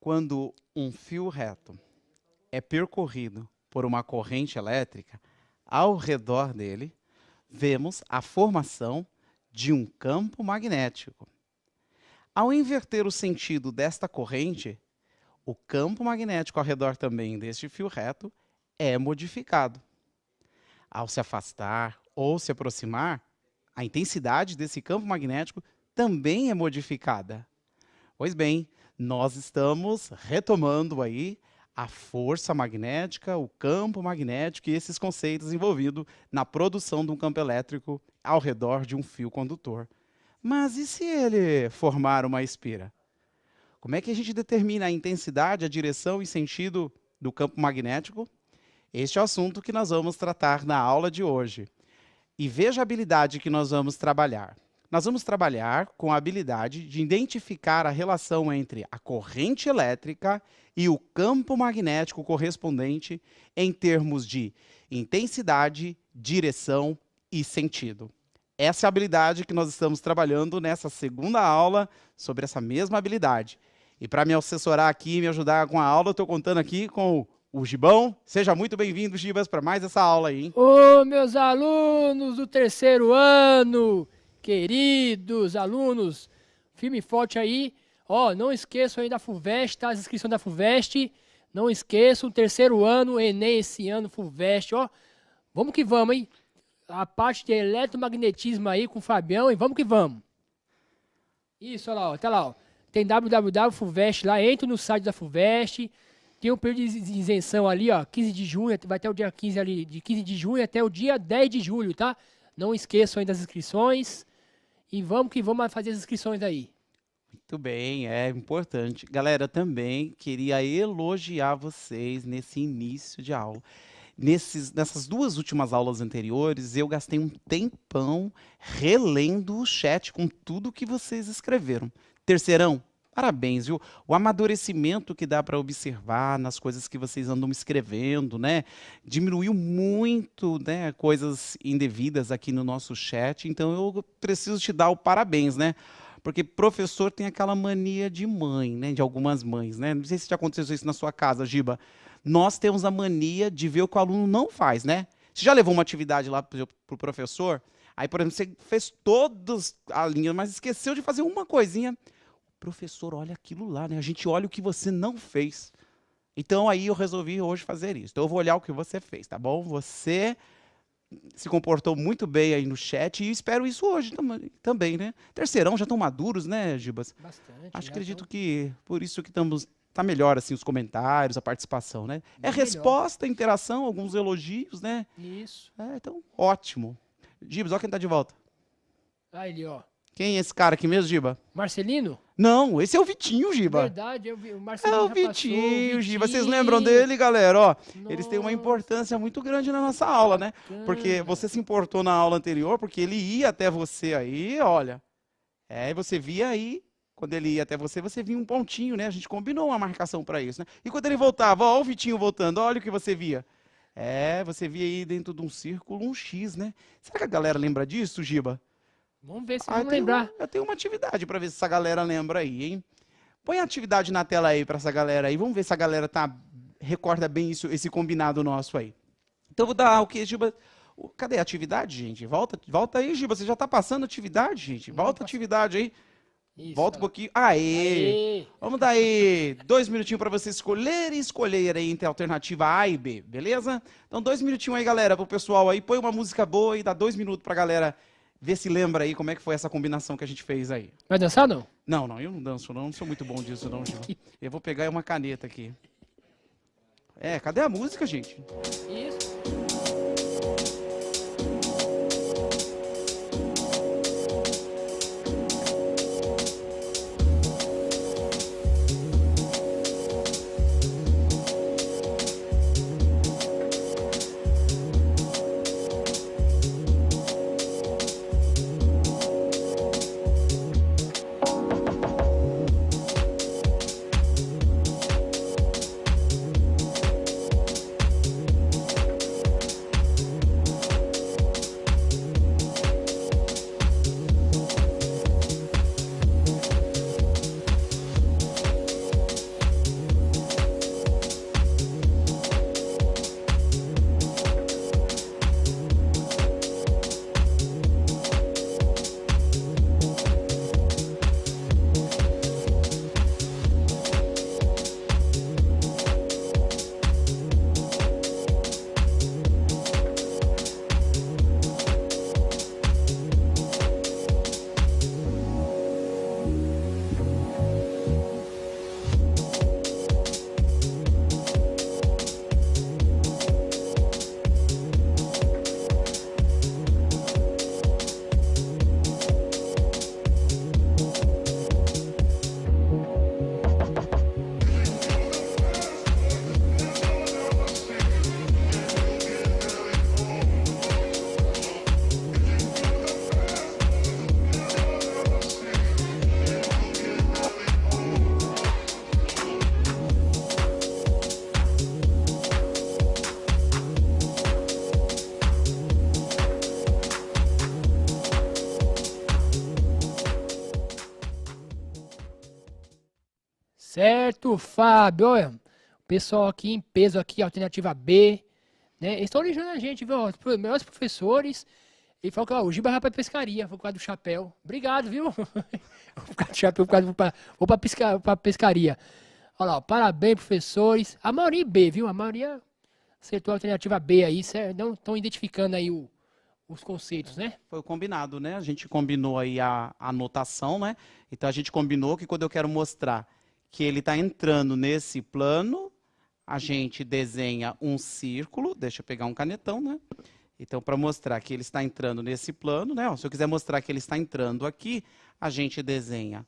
Quando um fio reto é percorrido por uma corrente elétrica, ao redor dele, vemos a formação de um campo magnético. Ao inverter o sentido desta corrente, o campo magnético ao redor também deste fio reto é modificado. Ao se afastar ou se aproximar, a intensidade desse campo magnético também é modificada. Pois bem, nós estamos retomando aí a força magnética, o campo magnético e esses conceitos envolvidos na produção de um campo elétrico ao redor de um fio condutor. Mas e se ele formar uma espira? Como é que a gente determina a intensidade, a direção e sentido do campo magnético? Este é o assunto que nós vamos tratar na aula de hoje. E veja a habilidade que nós vamos trabalhar. Nós vamos trabalhar com a habilidade de identificar a relação entre a corrente elétrica e o campo magnético correspondente em termos de intensidade, direção e sentido. Essa é a habilidade que nós estamos trabalhando nessa segunda aula sobre essa mesma habilidade. E para me assessorar aqui e me ajudar com a aula, eu estou contando aqui com o Gibão. Seja muito bem-vindo, Gibas, para mais essa aula aí, hein? Ô, meus alunos do terceiro ano, queridos alunos, firme e forte aí. Ó, não esqueçam aí da FUVEST, tá? As inscrições da FUVEST. Não esqueçam, terceiro ano, Enem esse ano, FUVEST, ó. Vamos que vamos, hein? A parte de eletromagnetismo aí com o Fabião e vamos que vamos. Isso, olha lá, ó, tá lá, ó. Tem www.fuvest lá, entra no site da FUVEST. Tem um período de isenção ali, ó, 15 de junho, vai até o dia 15 ali, de 15 de junho até o dia 10 de julho, tá? Não esqueçam aí das inscrições. E vamos que vamos fazer as inscrições aí. Muito bem, é importante. Galera, também queria elogiar vocês nesse início de aula. Nessas duas últimas aulas anteriores, eu gastei um tempão relendo o chat com tudo que vocês escreveram. Terceirão, parabéns, viu? O amadurecimento que dá para observar nas coisas que vocês andam escrevendo, né? Diminuiu muito, né, coisas indevidas aqui no nosso chat, então eu preciso te dar o parabéns, né? Porque professor tem aquela mania de mãe, né? De algumas mães, né? Não sei se já aconteceu isso na sua casa, Giba. Nós temos a mania de ver o que o aluno não faz, né? Você já levou uma atividade lá para o professor? Aí, por exemplo, você fez todas a linha, mas esqueceu de fazer uma coisinha. Professor, olha aquilo lá, né? A gente olha o que você não fez. Então, aí eu resolvi hoje fazer isso. Então, eu vou olhar o que você fez, tá bom? Você se comportou muito bem aí no chat e espero isso hoje também, né? Terceirão, já estão maduros, né, Gibas? Bastante. Acredito que por isso que tá melhor, assim, os comentários, a participação, né? É Bem resposta, interação, alguns elogios, né? Isso. Então, ótimo. Gibas, olha quem tá de volta. Aí ele, ó. Quem é esse cara aqui mesmo, Giba? Marcelino? Não, esse é o Vitinho, Giba. Verdade, o É Marcelino o já passou, Vitinho, Giba. Vocês lembram dele, galera? Ó, eles têm uma Nossa, importância muito grande na nossa aula, né? bacana. Porque você se importou na aula anterior, porque ele ia até você aí, olha. E você via aí, quando ele ia até você, você via um pontinho, né? A gente combinou uma marcação para isso, né? E quando ele voltava, ó, o Vitinho voltando, olha o que você via. Você via aí dentro de um círculo um X, né? Será que a galera lembra disso, Giba? Vamos ver se vamos lembrar. Eu tenho uma atividade para ver se essa galera lembra aí, hein? Põe a atividade na tela aí para essa galera aí. Vamos ver se a galera recorda bem isso, esse combinado nosso aí. Então eu vou dar o que, Giba? Cadê a atividade, gente? Volta aí, Giba. Você já tá passando a atividade, gente. Volta a atividade aí. Isso, Volta um ó. pouquinho. Aê! Aê. Vamos dar aí 2 minutinhos para você escolher aí entre a alternativa A e B, beleza? Então 2 minutinhos aí, galera, pro pessoal aí. Põe uma música boa e dá 2 minutos pra galera ver se lembra aí como é que foi essa combinação que a gente fez aí. Vai dançar, não? Não, eu não danço não sou muito bom disso não, Giba. Eu vou pegar uma caneta aqui. Cadê a música, gente? Isso. Certo, Fábio. Olha, o pessoal aqui em peso aqui, alternativa B, né? Eles estão elogiando a gente, viu? Os melhores professores. Ele falou que ó, o Giba vai pra pescaria, por causa do chapéu. Obrigado, viu? Por causa do chapéu, vou pra pescaria. Olha lá, ó, parabéns, professores. A maioria B, viu? A maioria acertou a alternativa B aí, não estão identificando aí os conceitos, né? Foi o combinado, né? A gente combinou aí a anotação, né? Então a gente combinou que quando eu quero mostrar que ele está entrando nesse plano, a gente desenha um círculo. Deixa eu pegar um canetão, né? Então, para mostrar que ele está entrando nesse plano, né? Ó, se eu quiser mostrar que ele está entrando aqui, a gente desenha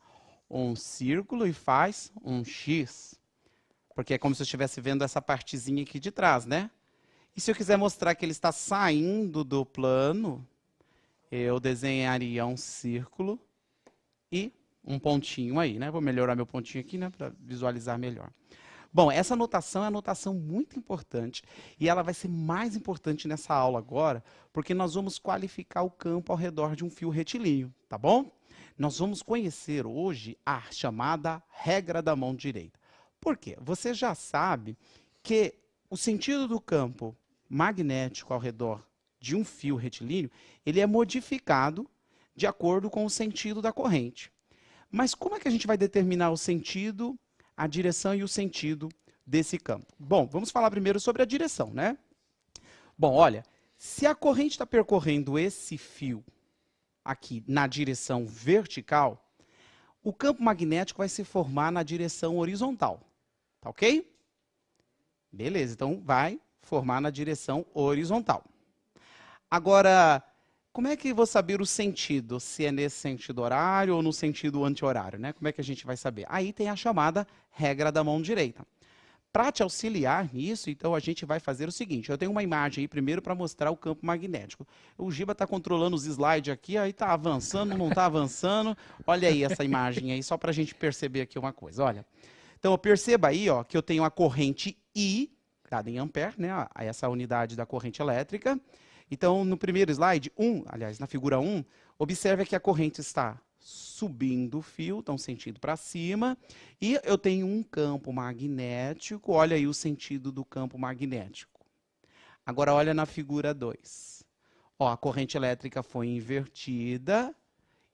um círculo e faz um X. Porque é como se eu estivesse vendo essa partezinha aqui de trás, né? E se eu quiser mostrar que ele está saindo do plano, eu desenharia um círculo e um pontinho aí, né? Vou melhorar meu pontinho aqui, né? Para visualizar melhor. Bom, essa anotação é uma anotação muito importante e ela vai ser mais importante nessa aula agora, porque nós vamos qualificar o campo ao redor de um fio retilíneo, tá bom? Nós vamos conhecer hoje a chamada regra da mão direita. Por quê? Você já sabe que o sentido do campo magnético ao redor de um fio retilíneo, ele é modificado de acordo com o sentido da corrente. Mas como é que a gente vai determinar o sentido, a direção e o sentido desse campo? Bom, vamos falar primeiro sobre a direção, né? Bom, olha, se a corrente está percorrendo esse fio aqui na direção vertical, o campo magnético vai se formar na direção horizontal, tá ok? Beleza, então vai formar na direção horizontal. Agora, como é que eu vou saber o sentido? Se é nesse sentido horário ou no sentido anti-horário, né? Como é que a gente vai saber? Aí tem a chamada regra da mão direita. Para te auxiliar nisso, então a gente vai fazer o seguinte. Eu tenho uma imagem aí primeiro para mostrar o campo magnético. O Giba está controlando os slides aqui, aí está avançando, não está avançando. Olha aí essa imagem aí, só para a gente perceber aqui uma coisa. Olha. Então, perceba aí ó, que eu tenho a corrente I, dada em ampere, né? Essa unidade da corrente elétrica. Então, no primeiro slide, aliás, na figura 1, observe que a corrente está subindo o fio, então sentido para cima, e eu tenho um campo magnético, olha aí o sentido do campo magnético. Agora, olha na figura 2. Ó, a corrente elétrica foi invertida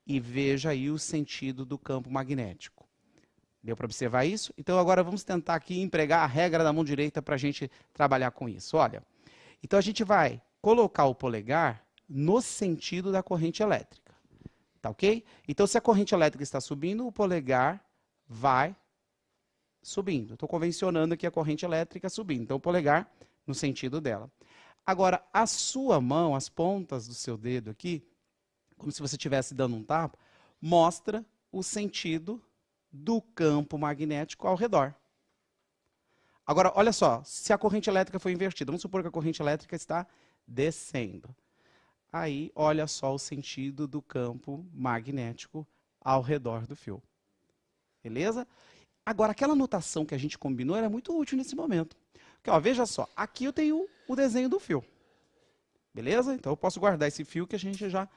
e veja aí o sentido do campo magnético. Deu para observar isso? Então, agora vamos tentar aqui empregar a regra da mão direita para a gente trabalhar com isso. Olha, então a gente vai colocar o polegar no sentido da corrente elétrica. Tá ok? Então, se a corrente elétrica está subindo, o polegar vai subindo. Estou convencionando aqui a corrente elétrica subindo. Então, o polegar no sentido dela. Agora, a sua mão, as pontas do seu dedo aqui, como se você estivesse dando um tapa, mostra o sentido do campo magnético ao redor. Agora, olha só, se a corrente elétrica foi invertida, vamos supor que a corrente elétrica está descendo. Aí, olha só o sentido do campo magnético ao redor do fio. Beleza? Agora, aquela notação que a gente combinou era muito útil nesse momento. Porque, ó, veja só, aqui eu tenho o desenho do fio. Beleza? Então, eu posso guardar esse fio que a gente já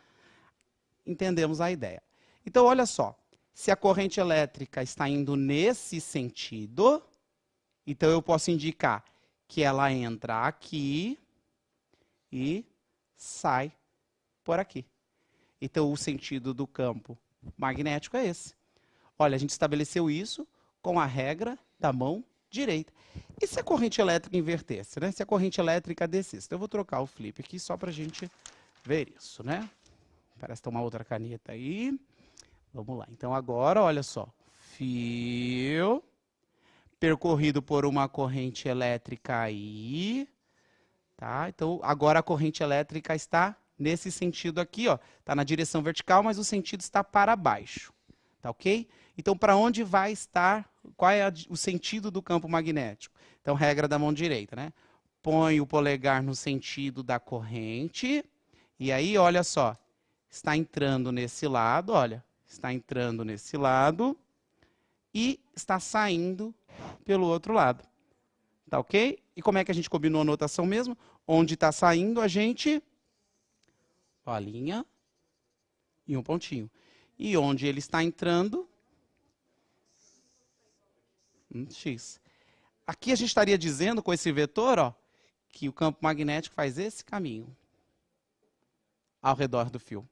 entendemos a ideia. Então, olha só, se a corrente elétrica está indo nesse sentido, então eu posso indicar que ela entra aqui e sai por aqui. Então, o sentido do campo magnético é esse. Olha, a gente estabeleceu isso com a regra da mão direita. E se a corrente elétrica invertesse, né? Se a corrente elétrica descesse? Então, eu vou trocar o flip aqui só para a gente ver isso, né? Parece ter uma outra caneta aí. Vamos lá. Então, agora, olha só. Fio percorrido por uma corrente elétrica aí. Tá? Então, agora a corrente elétrica está nesse sentido aqui, ó. Está na direção vertical, mas o sentido está para baixo. Tá ok? Então, para onde vai estar, qual é o sentido do campo magnético? Então, regra da mão direita, né? Põe o polegar no sentido da corrente, e aí, olha só, está entrando nesse lado, olha, está entrando nesse lado, e está saindo pelo outro lado. Tá ok? E como é que a gente combinou a notação mesmo? Onde está saindo, a gente... Ó, a linha e um pontinho. E onde ele está entrando... X. Aqui a gente estaria dizendo com esse vetor, ó, que o campo magnético faz esse caminho ao redor do fio.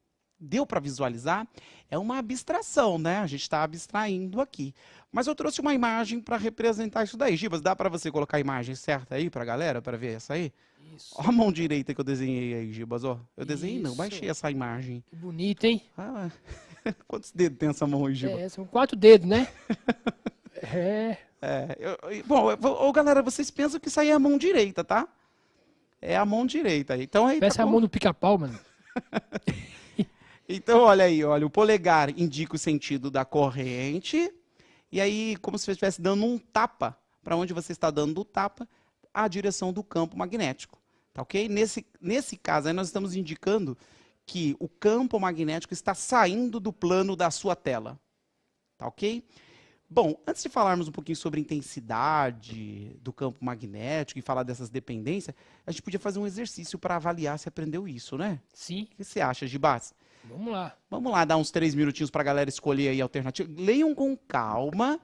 Deu para visualizar? É uma abstração, né? A gente está abstraindo aqui. Mas eu trouxe uma imagem para representar isso daí. Gibas, dá para você colocar a imagem certa aí para a galera, para ver essa aí? Isso. Ó a mão direita que eu desenhei aí, Gibas, ó. Eu desenhei não, Isso. baixei essa imagem. Que bonito, hein? Ah, quantos dedos tem essa mão aí, Gibas? São 4 dedos, né? Bom, galera, vocês pensam que isso aí é a mão direita, tá? É a mão direita. Então aí Parece a mão do pica-pau, mano. Então, olha aí, olha, o polegar indica o sentido da corrente, e aí, como se você estivesse dando um tapa, para onde você está dando o tapa, a direção do campo magnético, tá ok? Nesse caso, aí nós estamos indicando que o campo magnético está saindo do plano da sua tela, tá ok? Bom, antes de falarmos um pouquinho sobre a intensidade do campo magnético e falar dessas dependências, a gente podia fazer um exercício para avaliar se aprendeu isso, né? Sim. O que você acha, Gibas? Vamos lá. Vamos lá, dar uns 3 minutinhos para a galera escolher aí a alternativa. Leiam com calma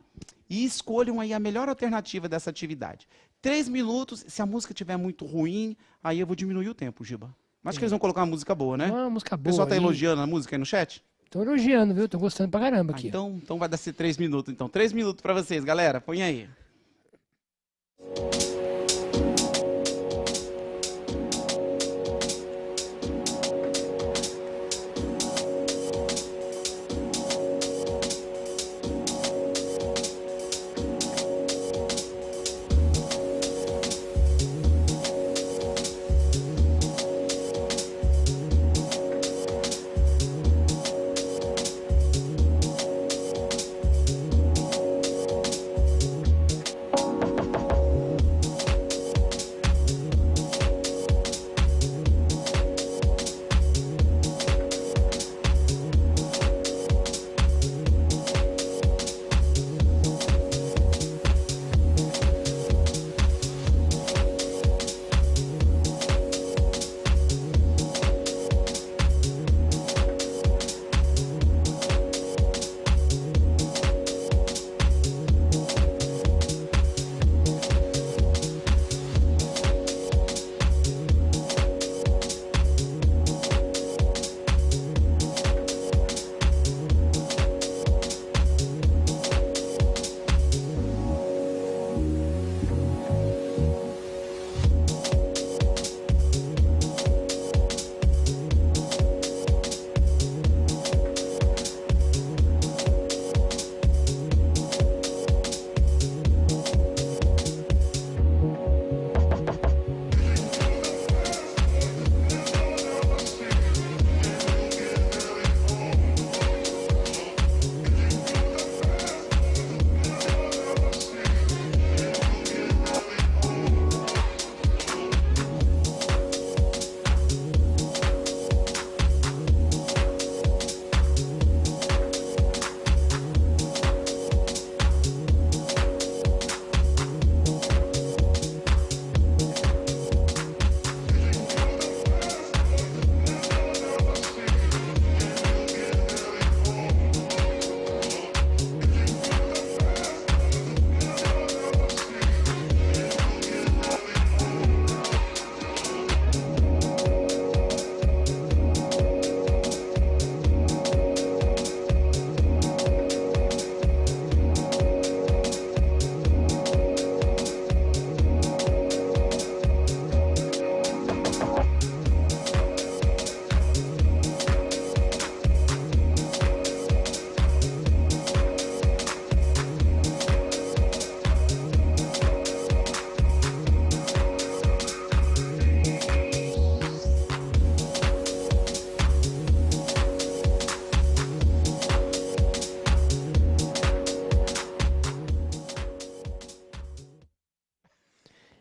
e escolham aí a melhor alternativa dessa atividade. 3 minutos, se a música estiver muito ruim, aí eu vou diminuir o tempo, Giba. Mas acho que eles vão colocar uma música boa, né? Uma música O boa. pessoal tá aí. elogiando a música aí no chat? Tô elogiando, viu? Tô gostando pra caramba aqui. Então vai dar ser 3 minutos. Então, 3 minutos para vocês, galera. Põe aí.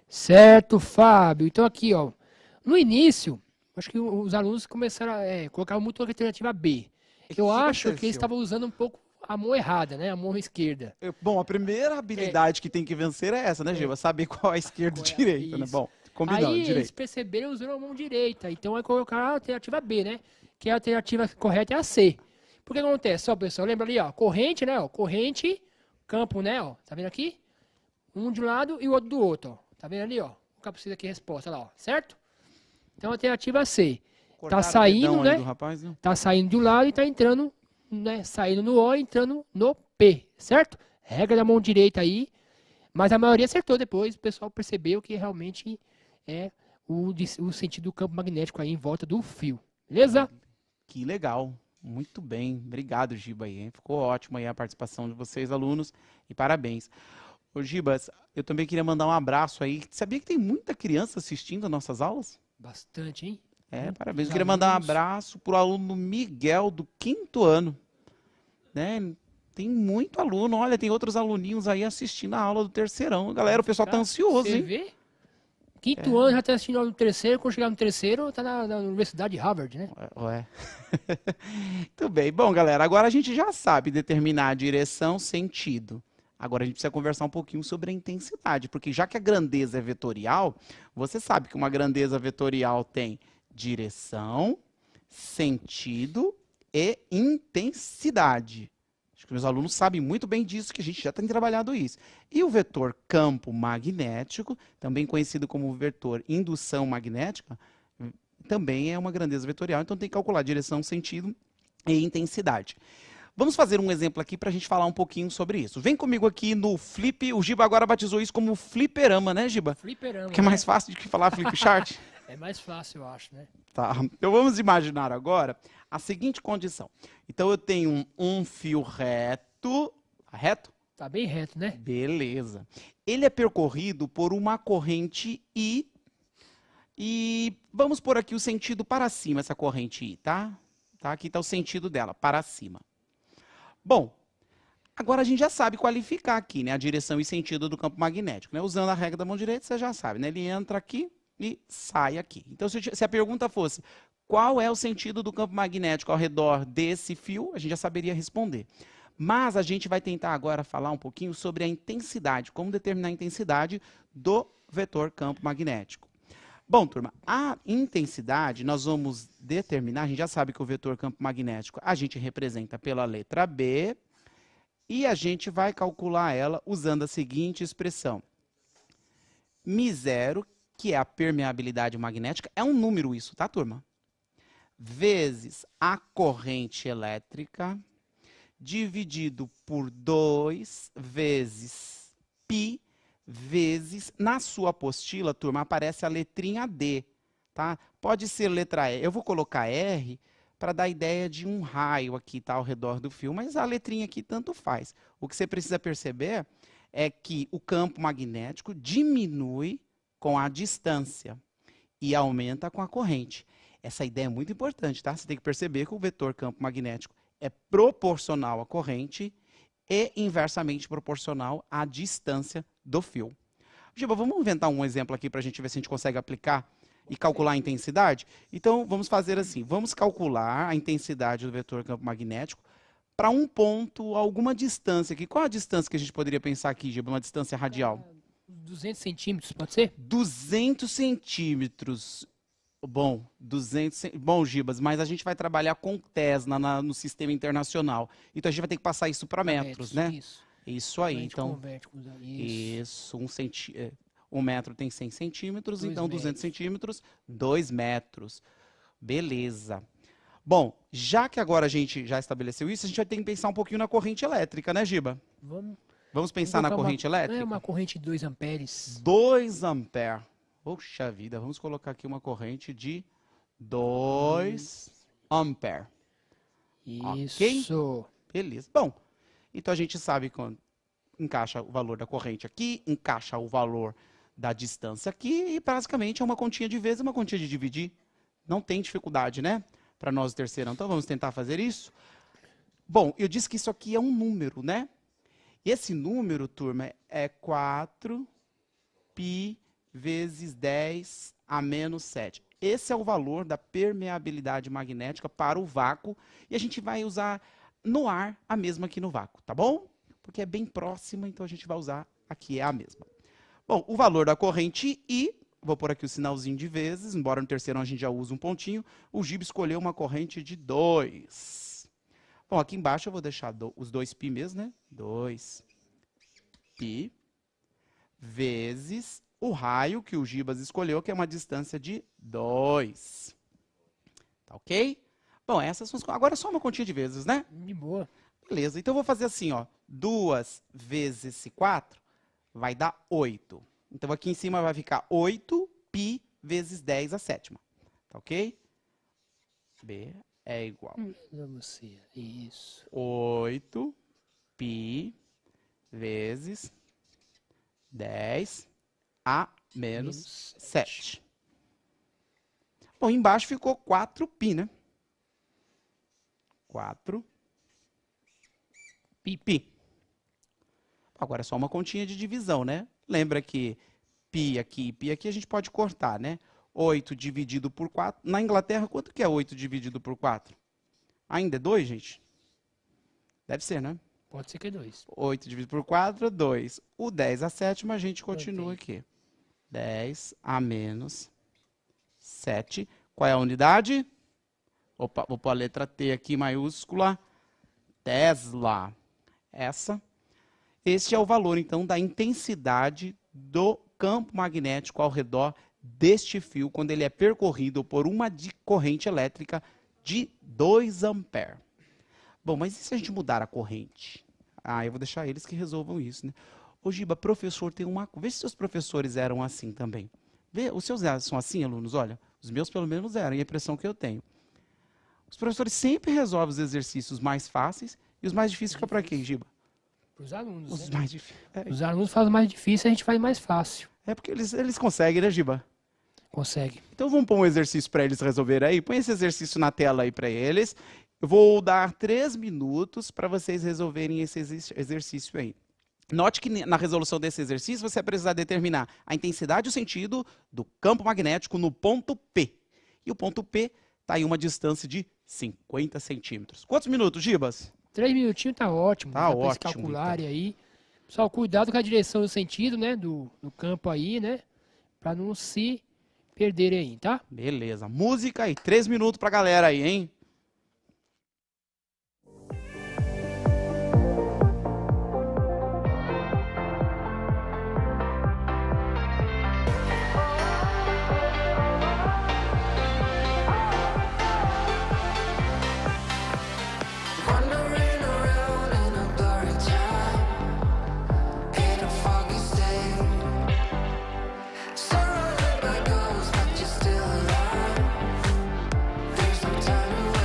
Certo, Fábio. Então aqui, ó, no início, acho que os alunos começaram a colocar muito a alternativa B. Eu acho que eles estavam usando um pouco a mão errada, né? A mão esquerda. Bom, a primeira habilidade que tem que vencer é essa, né, Giba? Saber qual é a esquerda e direita, né? Isso. Bom, combinando, Aí eles direito. perceberam usando a mão direita. Então vai colocar a alternativa B, né? Que a alternativa correta é a C. Por que acontece? Ó, pessoal, lembra ali, ó, corrente, né? Ó, corrente, campo, né? Ó, tá vendo aqui? Um de um lado e o outro do outro, ó. Tá vendo ali, ó? O capacete aqui, resposta lá, ó. Certo? Então, alternativa C. Cortaram Tá o saindo, dedão aí né? do rapaz, né? Tá saindo de um lado e tá entrando, né? Saindo no O e entrando no P, certo? Regra da mão direita aí. Mas a maioria acertou depois. O pessoal percebeu que realmente é o sentido do campo magnético aí em volta do fio. Beleza? Que legal. Muito bem. Obrigado, Giba, aí, hein? Ficou ótimo aí a participação de vocês, alunos, e parabéns. Ô, Gibas, eu também queria mandar um abraço aí. Sabia que tem muita criança assistindo as nossas aulas? Bastante, hein? Parabéns. Muitos Eu queria mandar um alunos. abraço pro aluno Miguel, do 5º ano. Né? Tem muito aluno. Olha, tem outros aluninhos aí assistindo a aula do terceirão. Galera, o pessoal tá ansioso, Você hein? vê? Quinto ano já tá assistindo no terceiro. Quando chegar no terceiro, tá na Universidade de Harvard, né? Ué. Muito bem. Bom, galera, agora a gente já sabe determinar a direção, sentido. Agora a gente precisa conversar um pouquinho sobre a intensidade, porque já que a grandeza é vetorial, você sabe que uma grandeza vetorial tem direção, sentido e intensidade. Acho que meus alunos sabem muito bem disso, que a gente já tem trabalhado isso. E o vetor campo magnético, também conhecido como vetor indução magnética, também é uma grandeza vetorial, então tem que calcular direção, sentido e intensidade. Vamos fazer um exemplo aqui para a gente falar um pouquinho sobre isso. Vem comigo aqui no flip. O Giba agora batizou isso como fliperama, né, Giba? Fliperama. Que é mais fácil do que falar flip chart. É mais fácil, eu acho, né? Tá. Então vamos imaginar agora a seguinte condição. Então eu tenho um fio reto. Reto? Tá bem reto, né? Beleza. Ele é percorrido por uma corrente I. E vamos pôr aqui o sentido para cima, essa corrente I, tá? Aqui está o sentido dela, para cima. Bom, agora a gente já sabe qualificar aqui, né, a direção e sentido do campo magnético, né? Usando a regra da mão direita, você já sabe, né? Ele entra aqui e sai aqui. Então, se a pergunta fosse qual é o sentido do campo magnético ao redor desse fio, a gente já saberia responder. Mas a gente vai tentar agora falar um pouquinho sobre a intensidade, como determinar a intensidade do vetor campo magnético. Bom, turma, a intensidade nós vamos determinar, a gente já sabe que o vetor campo magnético a gente representa pela letra B, e a gente vai calcular ela usando a seguinte expressão. μ0, que é a permeabilidade magnética, é um número isso, tá, turma? Vezes a corrente elétrica, dividido por 2 vezes π, vezes, na sua apostila, turma, aparece a letrinha D, tá? Pode ser letra E, eu vou colocar R para dar a ideia de um raio aqui, tá, ao redor do fio, mas a letrinha aqui tanto faz. O que você precisa perceber é que o campo magnético diminui com a distância e aumenta com a corrente. Essa ideia é muito importante, tá? Você tem que perceber que o vetor campo magnético é proporcional à corrente e inversamente proporcional à distância do fio. Giba, vamos inventar um exemplo aqui para a gente ver se a gente consegue aplicar e calcular a intensidade? Então, vamos fazer assim, vamos calcular a intensidade do vetor campo magnético para um ponto, alguma distância aqui. Qual a distância que a gente poderia pensar aqui, Giba, uma distância radial? 200 centímetros, pode ser? 200 centímetros. Bom, bom, Gibas, mas a gente vai trabalhar com Tesla no sistema internacional. Então a gente vai ter que passar isso para metros, né? Isso aí. Então, isso, um metro tem 100 centímetros, então 200 centímetros, 2 metros. Beleza. Bom, já que agora a gente já estabeleceu isso, a gente vai ter que pensar um pouquinho na corrente elétrica, né, Giba? Vamos pensar na corrente elétrica? É uma corrente de 2 amperes. 2 amperes. Poxa vida, vamos colocar aqui uma corrente de 2 amperes. Isso. Okay? Beleza. Bom, então a gente sabe quando encaixa o valor da corrente aqui, encaixa o valor da distância aqui e basicamente é uma continha de vezes, uma continha de dividir. Não tem dificuldade, né? Para nós terceirão. Então vamos tentar fazer isso. Bom, eu disse que isso aqui é um número, né? E esse número, turma, é 4π vezes 10 a menos 7. Esse é o valor da permeabilidade magnética para o vácuo. E a gente vai usar no ar a mesma que no vácuo, tá bom? Porque é bem próxima, então a gente vai usar aqui, é a mesma. Bom, o valor da corrente I, vou pôr aqui o sinalzinho de vezes, embora no terceirão a gente já use um pontinho, o Giba escolheu uma corrente de 2. Bom, aqui embaixo eu vou deixar os 2π mesmo, né? 2π vezes o raio que o Gibas escolheu, que é uma distância de 2. Tá ok? Bom, essas são agora é só uma continha de vezes, né? De boa. Beleza, então eu vou fazer assim, ó. 2 vezes esse 4 vai dar 8. Então aqui em cima vai ficar 8 π vezes 10 a sétima. Tá ok? B é igual. Vamos ser. Isso. 8 π vezes 10 a menos 7. Bom, embaixo ficou 4 π, né? 4 π. Agora é só uma continha de divisão, né? Lembra que π aqui e π aqui a gente pode cortar, né? 8 dividido por 4. Na Inglaterra, quanto que é 8 dividido por 4? Ainda é 2, gente? Deve ser, né? Pode ser que é 2. 8 dividido por 4, 2. O 10 a sétima, a gente continua aqui. 10 a menos 7. Qual é a unidade? Opa, vou pôr a letra T aqui, maiúscula. Tesla. Este é o valor, então, da intensidade do campo magnético ao redor deste fio, quando ele é percorrido por uma corrente elétrica de 2 amperes. Bom, mas e se a gente mudar a corrente? Ah, eu vou deixar eles que resolvam isso, né? Ô, Giba, professor tem uma... Vê se seus professores eram assim também. Vê, os seus são assim, alunos? Olha, os meus pelo menos eram, e a impressão que eu tenho. Os professores sempre resolvem os exercícios mais fáceis e os mais difíceis ficam para quem, Giba? Para os alunos, Os né? mais difíceis. Os alunos fazem mais difícil, a gente faz mais fácil. É porque eles conseguem, né, Giba? Consegue. Então vamos pôr um exercício para eles resolverem aí. Põe esse exercício na tela aí para eles. Eu vou dar 3 minutos para vocês resolverem esse exercício aí. Note que na resolução desse exercício você vai precisar determinar a intensidade e o sentido do campo magnético no ponto P. E o ponto P está em uma distância de 50 centímetros. Quantos minutos, Gibas? 3 minutinhos tá ótimo. Tá dá pra eles ótimo, calcularem então. aí. Pessoal, cuidado com a direção e o sentido, né? Do campo aí, né? Para não se perderem aí, tá? Beleza. Música e 3 minutos pra galera aí, hein? Wandering around in a blurry town, in a foggy state, surrounded by ghosts, but you're still alive. There's no time to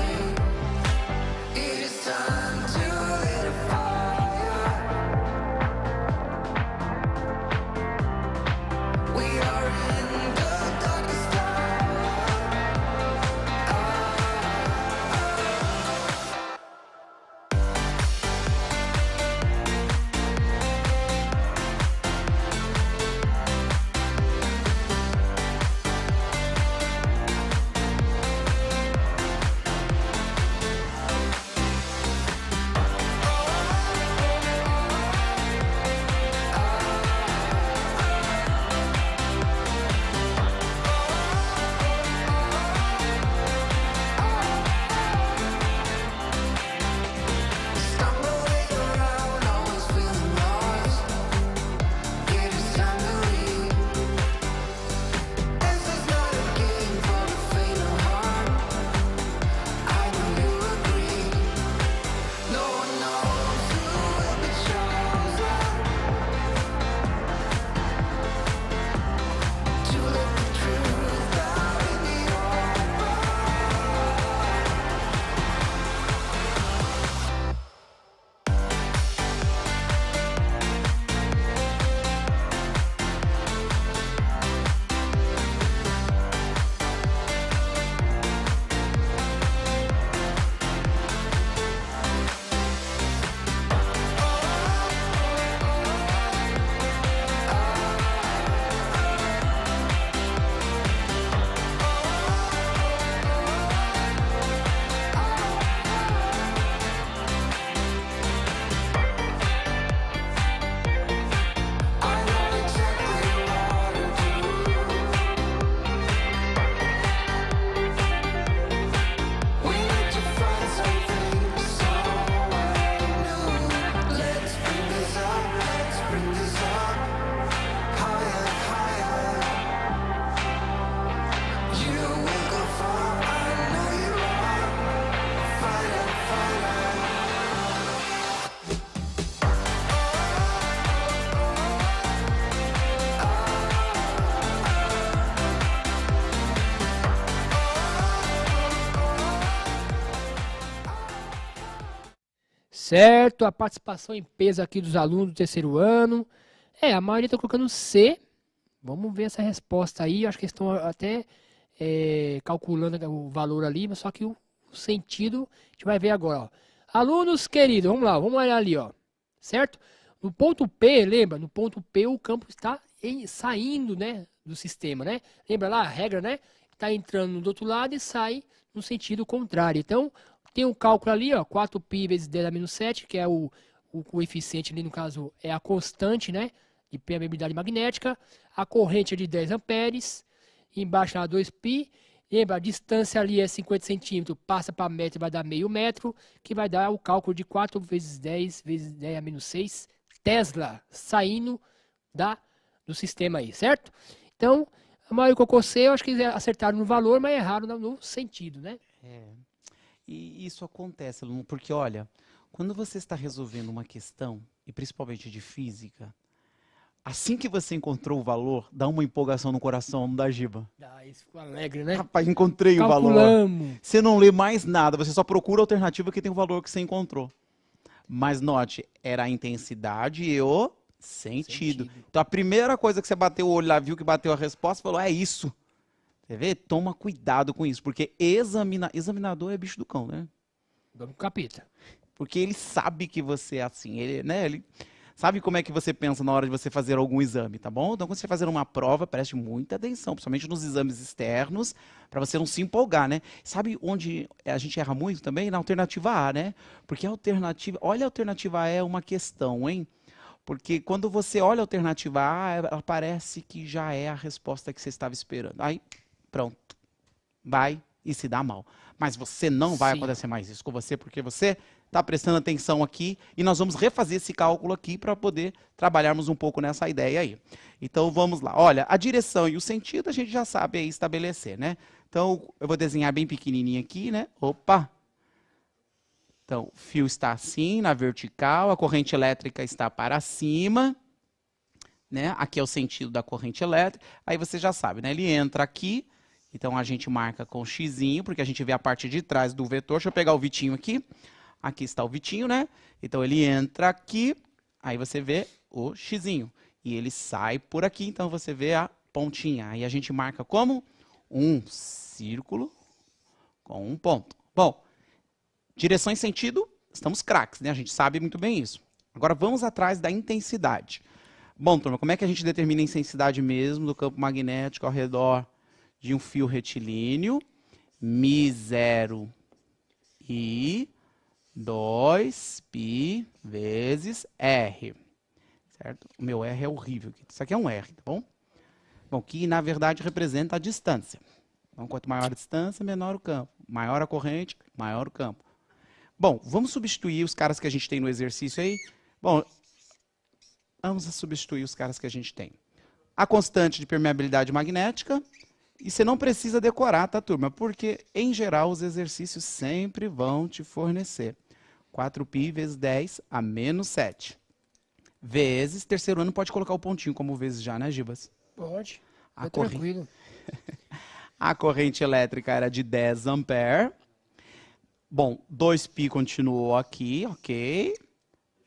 Certo, a participação em peso aqui dos alunos do terceiro ano. A maioria está colocando C. Vamos ver essa resposta aí. Acho que eles estão até calculando o valor ali, mas só que o sentido a gente vai ver agora. Ó. Alunos queridos, vamos lá, vamos olhar ali, ó. Certo? No ponto P, lembra? No ponto P o campo está saindo, né, do sistema, né? Lembra lá a regra, né? Está entrando do outro lado e sai no sentido contrário. Então, tem um cálculo ali, ó, 4π vezes 10 a menos 7, que é o coeficiente ali, no caso, é a constante, né, de permeabilidade magnética. A corrente é de 10 amperes, embaixo lá 2π. Lembra, a distância ali é 50 centímetros, passa para metro e vai dar meio metro, que vai dar o cálculo de 4 vezes 10 vezes 10 a menos 6 Tesla, saindo do sistema aí, certo? Então, a maioria colocou C, eu acho que eles acertaram no valor, mas erraram no sentido, né? E isso acontece, aluno, porque olha, quando você está resolvendo uma questão, e principalmente de física, assim que você encontrou o valor, dá uma empolgação no coração, não dá, Giba? Isso ficou alegre, né? Rapaz, encontrei o valor. Calculamos. Você não lê mais nada, você só procura a alternativa que tem o valor que você encontrou. Mas note, era a intensidade e o sentido. Então a primeira coisa que você bateu o olho lá, viu que bateu a resposta, falou, é isso. Você vê? Toma cuidado com isso, porque examinador é bicho do cão, né? Vamos pro capita. Porque ele sabe que você é assim, ele sabe como é que você pensa na hora de você fazer algum exame, tá bom? Então, quando você fazer uma prova, preste muita atenção, principalmente nos exames externos, para você não se empolgar, né? Sabe onde a gente erra muito também? Na alternativa A, né? Porque a alternativa, olha, a alternativa A é uma questão, hein? Porque quando você olha a alternativa A, ela parece que já é a resposta que você estava esperando. Aí, pronto, vai e se dá mal. Mas você não vai acontecer mais isso com você, porque você está prestando atenção aqui e nós vamos refazer esse cálculo aqui para poder trabalharmos um pouco nessa ideia aí. Então vamos lá. Olha, a direção e o sentido a gente já sabe aí estabelecer, né? Então eu vou desenhar bem pequenininho aqui, né? Opa! Então o fio está assim, na vertical, a corrente elétrica está para cima, né? Aqui é o sentido da corrente elétrica. Aí você já sabe, né? Ele entra aqui. Então a gente marca com xizinho, porque a gente vê a parte de trás do vetor. Deixa eu pegar o Vitinho aqui. Aqui está o Vitinho, né? Então ele entra aqui, aí você vê o xizinho. E ele sai por aqui, então você vê a pontinha. Aí a gente marca como um círculo com um ponto. Bom, direção e sentido, estamos craques, né? A gente sabe muito bem isso. Agora vamos atrás da intensidade. Bom, turma, como é que a gente determina a intensidade mesmo do campo magnético ao redor de um fio retilíneo? μ0 e 2π vezes R. Certo? O meu R é horrível aqui. Isso aqui é um R, tá bom? Bom, que na verdade representa a distância. Então, quanto maior a distância, menor o campo. Maior a corrente, maior o campo. Bom, vamos substituir os caras que a gente tem no exercício aí. Bom, vamos substituir os caras que a gente tem. A constante de permeabilidade magnética. E você não precisa decorar, tá, turma? Porque, em geral, os exercícios sempre vão te fornecer 4π vezes 10 a menos 7. Vezes, terceiro ano pode colocar o pontinho como vezes já, né, Gibas? Pode. A Tranquilo. A corrente elétrica era de 10 ampere. Bom, 2π continuou aqui, ok.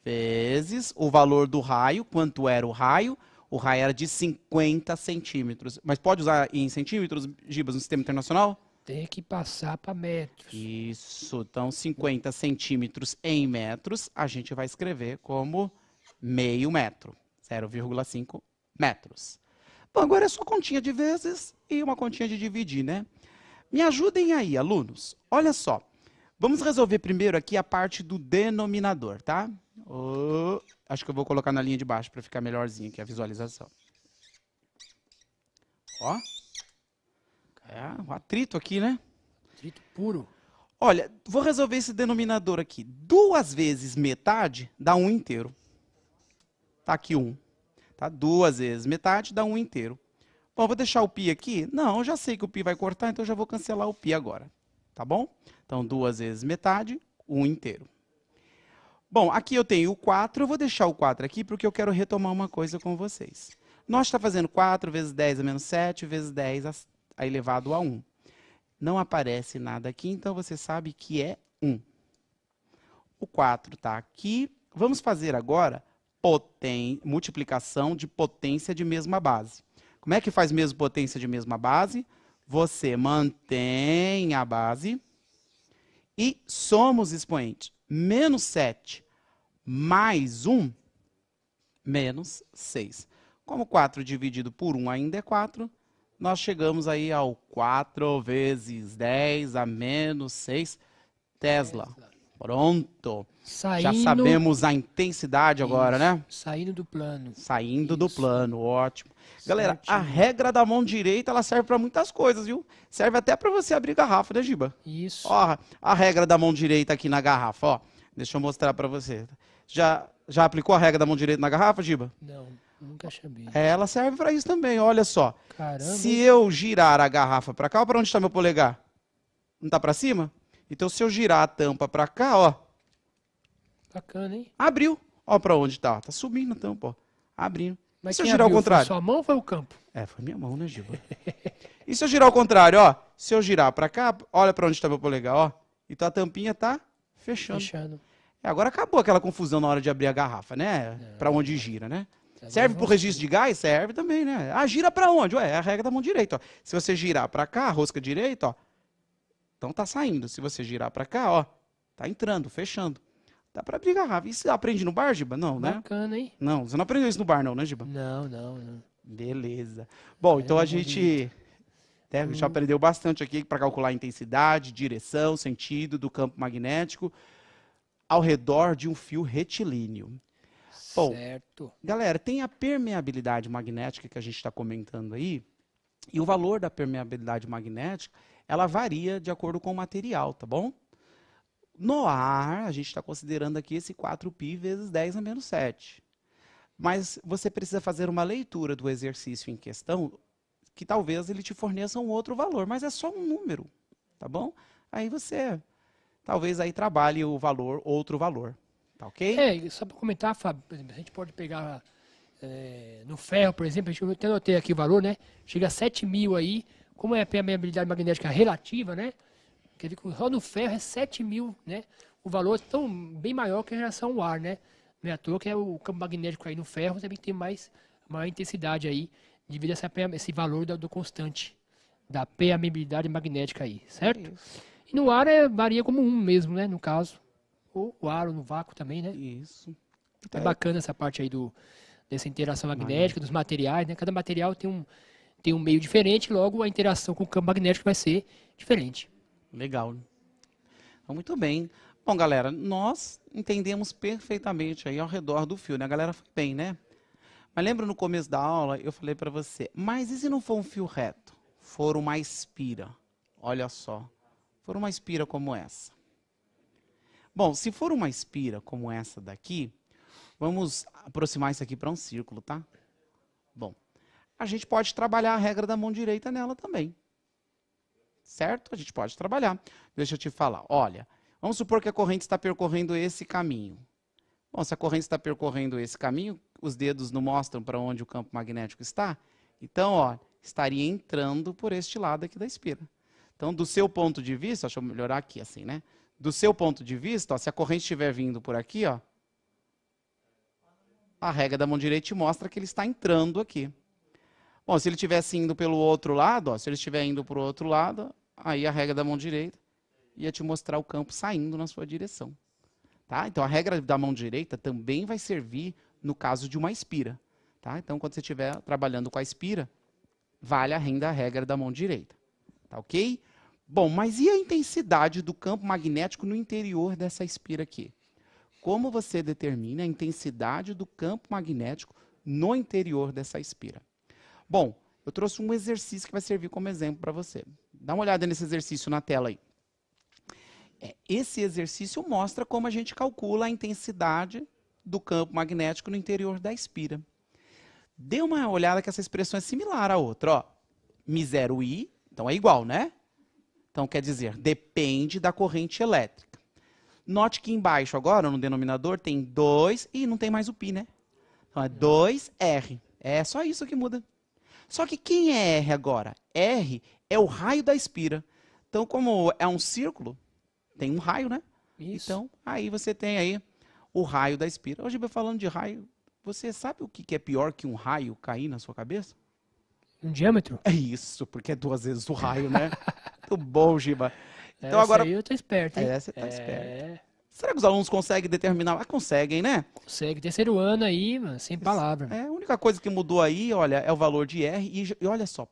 Vezes o valor do raio, quanto era o raio? O raio era de 50 centímetros. Mas pode usar em centímetros, Gibas, no sistema internacional? Tem que passar para metros. Isso. Então, 50 centímetros em metros, a gente vai escrever como meio metro. 0,5 metros. Bom, agora é só continha de vezes e uma continha de dividir, né? Me ajudem aí, alunos. Olha só. Vamos resolver primeiro aqui a parte do denominador, tá? Acho que eu vou colocar na linha de baixo para ficar melhorzinho aqui a visualização. Ó. É um atrito aqui, né? Atrito puro. Olha, vou resolver esse denominador aqui. 2 vezes metade dá 1 inteiro. Tá aqui 1. Tá? 2 vezes metade dá 1 inteiro. Bom, vou deixar o π aqui? Não, eu já sei que o π vai cortar, então eu já vou cancelar o π agora. Tá bom? Então, 2 vezes metade, 1 inteiro. Bom, aqui eu tenho o 4, eu vou deixar o 4 aqui porque eu quero retomar uma coisa com vocês. Nós está fazendo 4 vezes 10 a menos 7 vezes 10 a elevado a 1. Não aparece nada aqui, então você sabe que é 1. O 4 está aqui. Vamos fazer agora multiplicação de potência de mesma base. Como é que faz mesmo potência de mesma base? Você mantém a base e soma os expoentes. Menos 7 mais 1, menos 6. Como 4 dividido por 1 ainda é 4, nós chegamos aí ao 4 vezes 10 a menos 6 Tesla. Pronto. Já sabemos a intensidade agora, né? Saindo do plano. Saindo do plano, ótimo. Galera, a Certinho. regra da mão direita, ela serve para muitas coisas, viu? Serve até para você abrir garrafa, né, Giba? Isso. Ó, a regra da mão direita aqui na garrafa, ó. Deixa eu mostrar para você. Já aplicou a regra da mão direita na garrafa, Giba? Não, nunca chamei. Ela serve para isso também, olha só. Caramba. Se eu girar a garrafa para cá, ó, para onde está meu polegar? Não tá para cima? Então, se eu girar a tampa para cá, ó, Bacana, hein? abriu. Ó para onde tá. Tá subindo a tampa, ó. Abrindo. E se eu quem girar ao abriu? contrário? Foi sua mão ou foi o campo? É, foi minha mão, né, Giba? E se eu girar ao contrário, ó? Se eu girar para cá, olha para onde está meu polegar, ó. Então a tampinha tá fechando. Fechando. Agora acabou aquela confusão na hora de abrir a garrafa, né? Para onde gira, né? Serve pro registro de gás? Serve também, né? Ah, gira para onde? Ué, é a regra da mão direita, ó. Se você girar para cá, a rosca direita, ó, então tá saindo. Se você girar para cá, ó, tá entrando, fechando. Dá para abrir garrafa. E você aprende no bar, Giba? Não, né? Bacana, hein? Não, você não aprendeu isso no bar, não, né, Giba? Não. Beleza. Bom, então a gente já aprendeu bastante aqui para calcular a intensidade, direção, sentido do campo magnético ao redor de um fio retilíneo. Bom, Certo. galera, tem a permeabilidade magnética que a gente está comentando aí, e o valor da permeabilidade magnética, ela varia de acordo com o material, tá bom? No ar, a gente está considerando aqui esse 4π vezes 10 a menos 7. Mas você precisa fazer uma leitura do exercício em questão, que talvez ele te forneça um outro valor, mas é só um número, tá bom? Aí você, talvez aí trabalhe o valor, outro valor, tá ok? É, só para comentar, Fábio, por exemplo, a gente pode pegar no ferro, por exemplo, eu até anotei aqui o valor, né? Chega a 7.000 aí, como é a permeabilidade magnética relativa, né? Quer dizer que só no ferro é 7.000, né? O valor é tão bem maior que a relação ao ar, né? Não é à toa que é o campo magnético aí no ferro também tem maior intensidade aí, devido a esse valor do constante, da permeabilidade magnética aí, certo? Isso. E no ar varia como um mesmo, né? No caso, ou o ar ou no vácuo também, né? Isso. É bacana essa parte aí dessa interação magnética, dos materiais, né? Cada material tem um meio diferente, logo a interação com o campo magnético vai ser diferente. Legal. Então, muito bem. Bom, galera, nós entendemos perfeitamente aí ao redor do fio, né? A galera foi bem, né? Mas lembra no começo da aula, eu falei para você, mas e se não for um fio reto? For uma espira. Olha só. For uma espira como essa. Bom, se for uma espira como essa daqui, vamos aproximar isso aqui para um círculo, tá? Bom, a gente pode trabalhar a regra da mão direita nela também. Certo? A gente pode trabalhar. Deixa eu te falar. Olha, vamos supor que a corrente está percorrendo esse caminho. Bom, se a corrente está percorrendo esse caminho, os dedos não mostram para onde o campo magnético está. Então, ó, estaria entrando por este lado aqui da espira. Então, do seu ponto de vista, deixa eu melhorar aqui assim, né? Do seu ponto de vista, ó, se a corrente estiver vindo por aqui, ó, a regra da mão direita te mostra que ele está entrando aqui. Bom, se ele estivesse indo pelo outro lado, ó, se ele estiver indo para o outro lado, aí a regra da mão direita ia te mostrar o campo saindo na sua direção. Tá? Então, a regra da mão direita também vai servir no caso de uma espira. Tá? Então, quando você estiver trabalhando com a espira, vale ainda a regra da mão direita. Tá ok? Bom, mas e a intensidade do campo magnético no interior dessa espira aqui? Como você determina a intensidade do campo magnético no interior dessa espira? Bom, eu trouxe um exercício que vai servir como exemplo para você. Dá uma olhada nesse exercício na tela aí. Esse exercício mostra como a gente calcula a intensidade do campo magnético no interior da espira. Dê uma olhada que essa expressão é similar à outra. Ó. μ0i, então é igual, né? Então quer dizer, depende da corrente elétrica. Note que embaixo agora, no denominador, tem 2 e não tem mais o π, né? Então é 2R. É só isso que muda. Só que quem é R agora? R é o raio da espira. Então, como é um círculo, tem um raio, né? Isso. Então, aí você tem aí o raio da espira. Hoje, falando de raio, você sabe o que é pior que um raio cair na sua cabeça? Um diâmetro? É isso, porque é 2 vezes o raio, né? Muito bom, Giba. Então Essa agora... aí eu tô esperto, hein? você tá esperto. Será que os alunos conseguem determinar? Ah, conseguem, né? Consegue. Terceiro ano aí, mano, sem palavra. A única coisa que mudou aí, olha, é o valor de R. E olha só,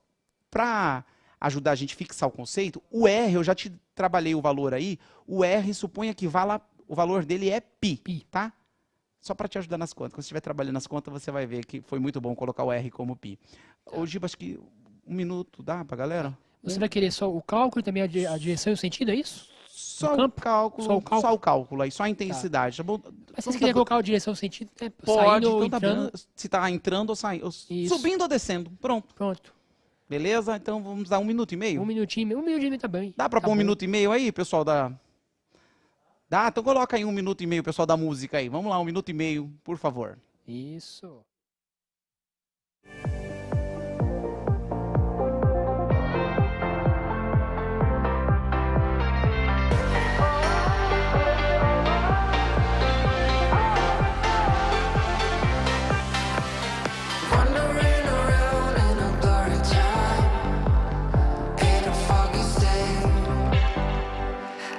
para ajudar a gente a fixar o conceito, o R, eu já te trabalhei o valor aí, o R suponha que o valor dele é pi, tá? Só para te ajudar nas contas. Quando você estiver trabalhando nas contas, você vai ver que foi muito bom colocar o R como pi. Ô, Giba, acho que 1 minuto dá pra galera? Você vai querer só o cálculo e também a direção e o sentido, é isso? Só o campo? cálculo, Só o cálculo? só o cálculo aí, só a intensidade, tá bom? Mas se você quiser colocar a direção e o sentido, né? Pode, Saindo ou então tá entrando, vendo se tá entrando ou saindo, Isso. subindo ou descendo, pronto. pronto. Beleza? Então vamos dar 1 minuto e meio? 1 minutinho tá bem. Dá pra Tá pôr 1 bom. minuto e meio aí, pessoal da... Dá? Então coloca aí 1 minuto e meio, pessoal da música aí. Vamos lá, 1 minuto e meio, por favor. Isso. Wandering around in a blurry time, in a foggy state,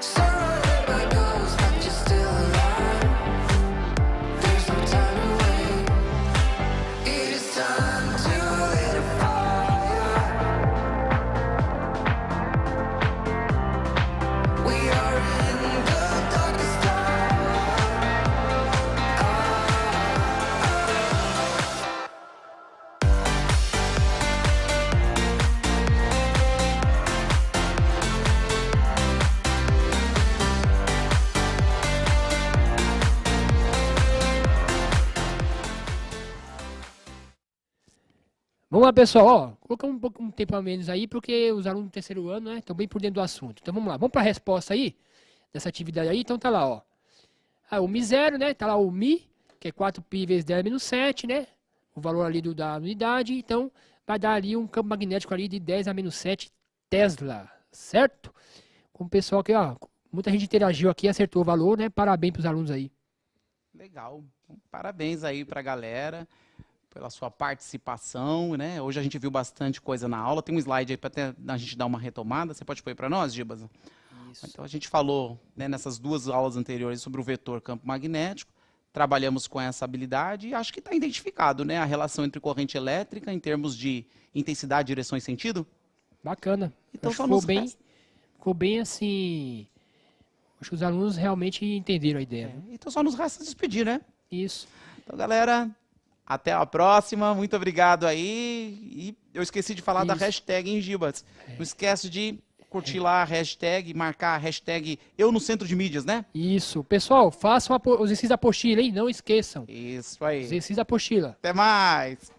surrounded by ghosts, but you're still alive. There's no time to wait. It is time to lit a fire. We are in the darkest hour. Vamos lá, pessoal. Ó, colocamos um tempo a menos aí, porque os alunos do terceiro ano, né, estão bem por dentro do assunto. Então vamos lá. Vamos para a resposta aí, dessa atividade aí. Então tá lá, ó. O Mi zero, né? Tá lá o Mi, que é 4π vezes 10 menos 7, né? O valor ali da unidade. Então vai dar ali um campo magnético ali de 10 a menos 7 Tesla, certo? Com o pessoal aqui, ó. Muita gente interagiu aqui, acertou o valor, né? Parabéns pros alunos aí. Legal. Parabéns aí pra galera pela sua participação, né? Hoje a gente viu bastante coisa na aula. Tem um slide aí para a gente dar uma retomada. Você pode pôr para nós, Gibas? Isso. Então a gente falou, né, nessas 2 aulas anteriores sobre o vetor campo magnético. Trabalhamos com essa habilidade e acho que está identificado, né, a relação entre corrente elétrica em termos de intensidade, direção e sentido. Bacana. Então Acho só que nos ficou bem assim. Acho que os alunos realmente entenderam a ideia. Né? Então só nos resta despedir, né? Isso. Então, galera, até a próxima. Muito obrigado aí. E eu esqueci de falar da Isso. hashtag, hein, Gibas? Não esquece de curtir lá a hashtag, marcar a hashtag Eu no Centro de Mídias, né? Isso. Pessoal, façam os exercícios da apostila, hein? Não esqueçam. Isso aí. Exercício da apostila. Até mais.